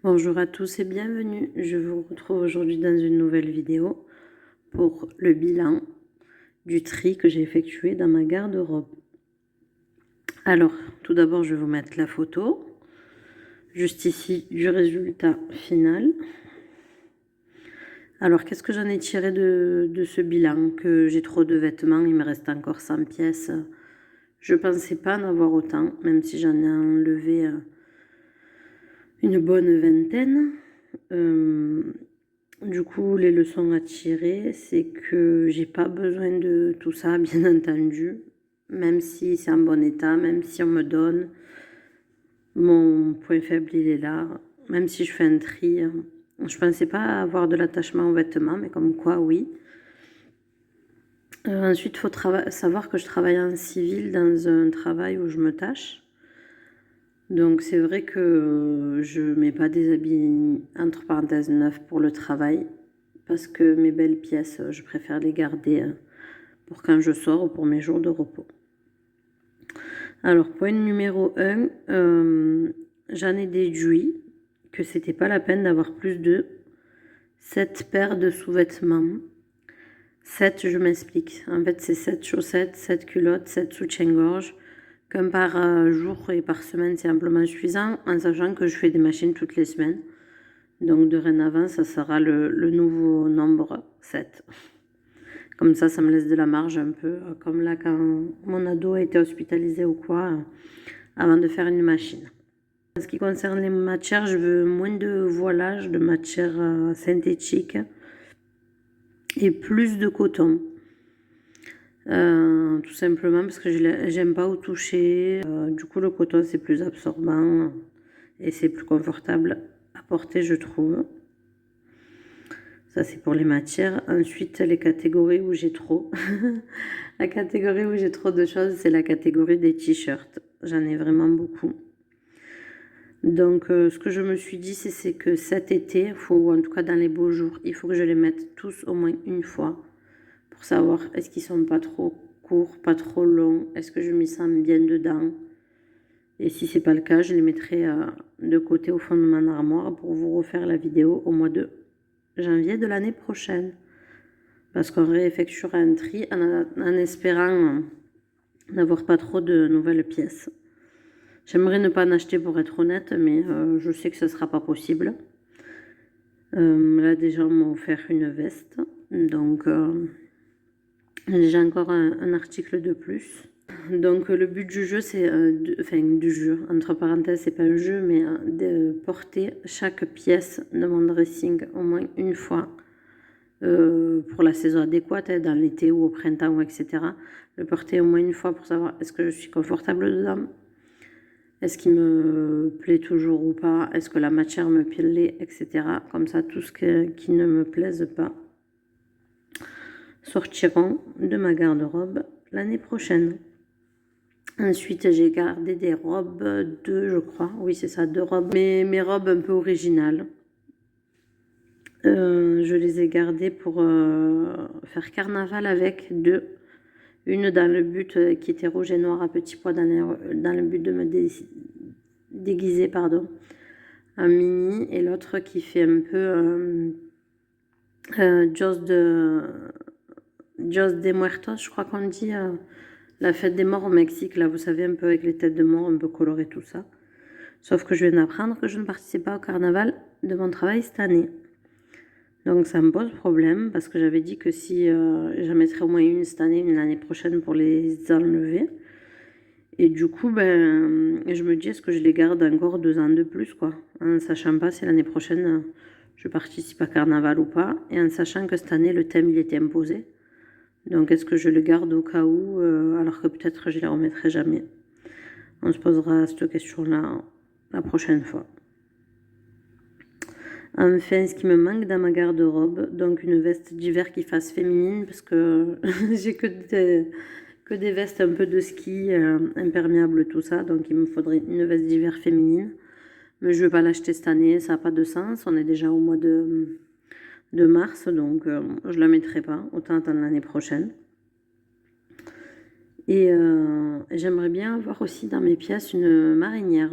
Bonjour à tous et bienvenue. Je vous retrouve aujourd'hui dans une nouvelle vidéo pour le bilan du tri que j'ai effectué dans ma garde-robe. Alors, tout d'abord, je vais vous mettre la photo, juste ici, du résultat final. Alors, qu'est-ce que j'en ai tiré de ce bilan? Que j'ai trop de vêtements, il me reste encore 100 pièces. Je ne pensais pas en avoir autant, même si j'en ai enlevé une bonne vingtaine. Du coup, les leçons à tirer, c'est que j'ai pas besoin de tout ça, bien entendu. Même si c'est en bon état, même si on me donne, mon point faible, il est là. Même si je fais un tri, je pensais pas avoir de l'attachement aux vêtements, mais comme quoi, oui. Ensuite, il faut savoir que je travaille en civil dans un travail où je me tâche. Donc c'est vrai que je mets pas des habits entre parenthèses neufs pour le travail parce que mes belles pièces, je préfère les garder pour quand je sors ou pour mes jours de repos. Alors point numéro 1, j'en ai déduit que c'était pas la peine d'avoir plus de 7 paires de sous-vêtements. 7, je m'explique. En fait, c'est 7 chaussettes, 7 culottes, 7 soutiens-gorge. Qu'un par jour et par semaine, c'est amplement suffisant, en sachant que je fais des machines toutes les semaines. Donc, dorénavant, ça sera le nouveau nombre 7. Comme ça me laisse de la marge un peu, comme là, quand mon ado a été hospitalisé ou quoi, avant de faire une machine. En ce qui concerne les matières, je veux moins de voilage, de matière synthétique et plus de coton. Tout simplement parce que j'aime pas au toucher. Du coup, le coton, c'est plus absorbant et c'est plus confortable à porter, je trouve. Ça, c'est pour les matières. Ensuite, les catégories où j'ai trop. La catégorie où j'ai trop de choses, c'est la catégorie des t-shirts. J'en ai vraiment beaucoup. Donc, ce que je me suis dit, c'est que cet été, ou en tout cas dans les beaux jours, il faut que je les mette tous au moins une fois pour savoir est-ce qu'ils sont pas trop courts, pas trop longs, est-ce que je m'y sens bien dedans. Et si c'est pas le cas, je les mettrai de côté au fond de mon armoire pour vous refaire la vidéo au mois de janvier de l'année prochaine. Parce qu'on réeffectuera un tri en espérant n'avoir pas trop de nouvelles pièces. J'aimerais ne pas en acheter pour être honnête, mais je sais que ce ne sera pas possible. Là déjà on m'a offert une veste, donc j'ai encore un article de plus. Donc le but du jeu, c'est, enfin du jeu, entre parenthèses, c'est pas un jeu, mais de porter chaque pièce de mon dressing au moins une fois pour la saison adéquate, dans l'été ou au printemps, ou etc. Le porter au moins une fois pour savoir est-ce que je suis confortable dedans, est-ce qu'il me plaît toujours ou pas, est-ce que la matière me plaît, etc. Comme ça, tout ce qui ne me plaise pas sortiront de ma garde-robe l'année prochaine. Ensuite, j'ai gardé des robes, je crois. Oui, c'est ça, 2 robes. Mes robes un peu originales. Je les ai gardées pour faire carnaval avec 2. Une dans le but qui était rouge et noir à petits pois dans le but de me déguiser en mini. Et l'autre qui fait un peu Dios de Muertos, je crois qu'on dit. La fête des morts au Mexique, là, vous savez, un peu avec les têtes de mort, un peu colorées, tout ça. Sauf que je viens d'apprendre que je ne participe pas au carnaval de mon travail cette année. Donc ça me pose problème, parce que j'avais dit que si j'en mettrais au moins une cette année, une l'année prochaine pour les enlever. Et du coup, ben, je me dis, est-ce que je les garde encore 2 ans de plus, quoi, en sachant pas si l'année prochaine, je participe à carnaval ou pas, et en sachant que cette année, le thème, il était imposé. Donc, est-ce que je le garde au cas où, alors que peut-être je ne les remettrai jamais? On se posera cette question-là la prochaine fois. Enfin, ce qui me manque dans ma garde-robe, donc une veste d'hiver qui fasse féminine, parce que j'ai que des vestes un peu de ski, imperméables, tout ça. Donc, il me faudrait une veste d'hiver féminine. Mais je ne vais pas l'acheter cette année, ça n'a pas de sens. On est déjà au mois de mars, donc je ne la mettrai pas. Autant attendre l'année prochaine. Et j'aimerais bien avoir aussi dans mes pièces une marinière.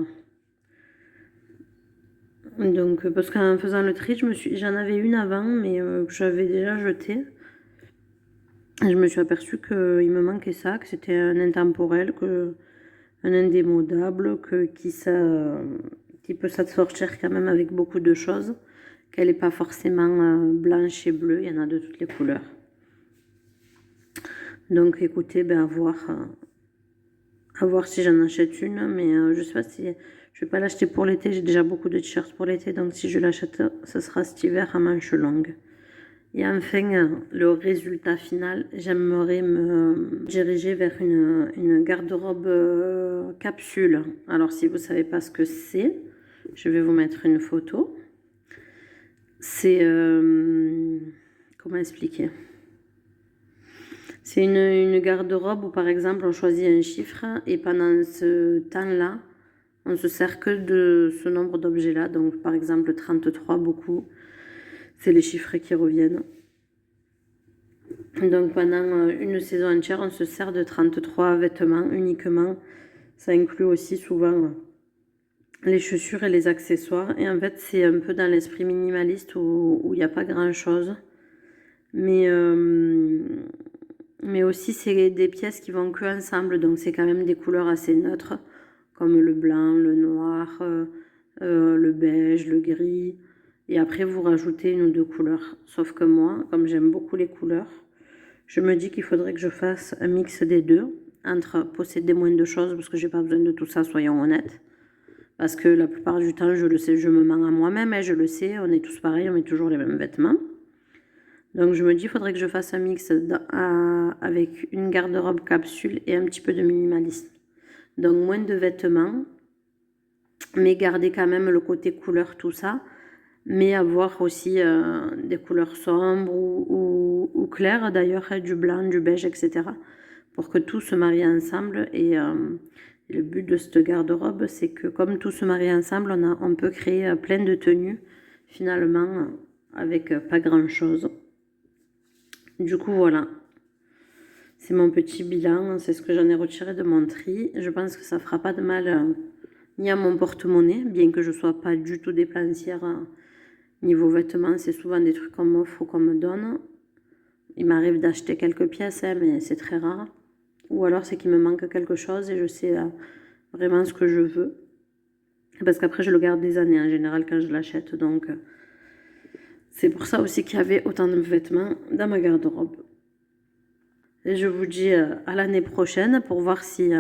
Donc, parce qu'en faisant le tri, j'en avais une avant, mais que j'avais déjà jetée. Et je me suis aperçue qu'il me manquait ça, que c'était un intemporel, un indémodable, qui peut s'assortir quand même avec beaucoup de choses, qu'elle n'est pas forcément blanche et bleue, il y en a de toutes les couleurs. Donc écoutez, ben, à voir si j'en achète une, mais je sais pas si je vais pas l'acheter pour l'été, j'ai déjà beaucoup de t-shirts pour l'été, donc si je l'achète, ce sera cet hiver à manches longues. Et enfin, le résultat final, j'aimerais me diriger vers une garde-robe capsule. Alors si vous savez pas ce que c'est, je vais vous mettre une photo. C'est... comment expliquer? C'est une garde-robe où par exemple on choisit un chiffre et pendant ce temps-là, on se sert que de ce nombre d'objets-là. Donc par exemple 33, beaucoup, c'est les chiffres qui reviennent. Donc pendant une saison entière, on se sert de 33 vêtements uniquement. Ça inclut aussi souvent les chaussures et les accessoires. Et en fait, c'est un peu dans l'esprit minimaliste où il n'y a pas grand-chose. Mais aussi, c'est des pièces qui vont que ensemble. Donc c'est quand même des couleurs assez neutres, comme le blanc, le noir, le beige, le gris. Et après, vous rajoutez une ou deux couleurs. Sauf que moi, comme j'aime beaucoup les couleurs, je me dis qu'il faudrait que je fasse un mix des deux, entre posséder moins de choses, parce que j'ai pas besoin de tout ça, soyons honnêtes. Parce que la plupart du temps, je le sais, je me mens à moi-même, je le sais, on est tous pareils, on met toujours les mêmes vêtements. Donc je me dis, il faudrait que je fasse un mix avec une garde-robe capsule et un petit peu de minimalisme. Donc moins de vêtements, mais garder quand même le côté couleur, tout ça, mais avoir aussi des couleurs sombres ou claires d'ailleurs, du blanc, du beige, etc. pour que tout se marie ensemble. Et le but de cette garde-robe, c'est que comme tout se marie ensemble, on peut créer plein de tenues finalement avec pas grand-chose. Du coup, voilà. C'est mon petit bilan, c'est ce que j'en ai retiré de mon tri. Je pense que ça fera pas de mal ni à mon porte-monnaie, bien que je sois pas du tout dépensière. Niveau vêtements, c'est souvent des trucs qu'on m'offre ou qu'on me donne. Il m'arrive d'acheter quelques pièces, mais c'est très rare. Ou alors c'est qu'il me manque quelque chose et je sais vraiment ce que je veux. Parce qu'après, je le garde des années en général quand je l'achète. Donc, c'est pour ça aussi qu'il y avait autant de vêtements dans ma garde-robe. Et je vous dis à l'année prochaine pour voir si,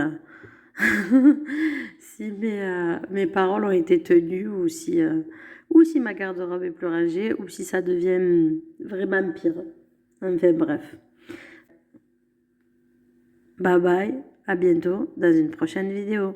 si mes paroles ont été tenues ou si ma garde-robe est plus rangée ou si ça devient vraiment pire. Enfin bref. Bye bye, à bientôt dans une prochaine vidéo.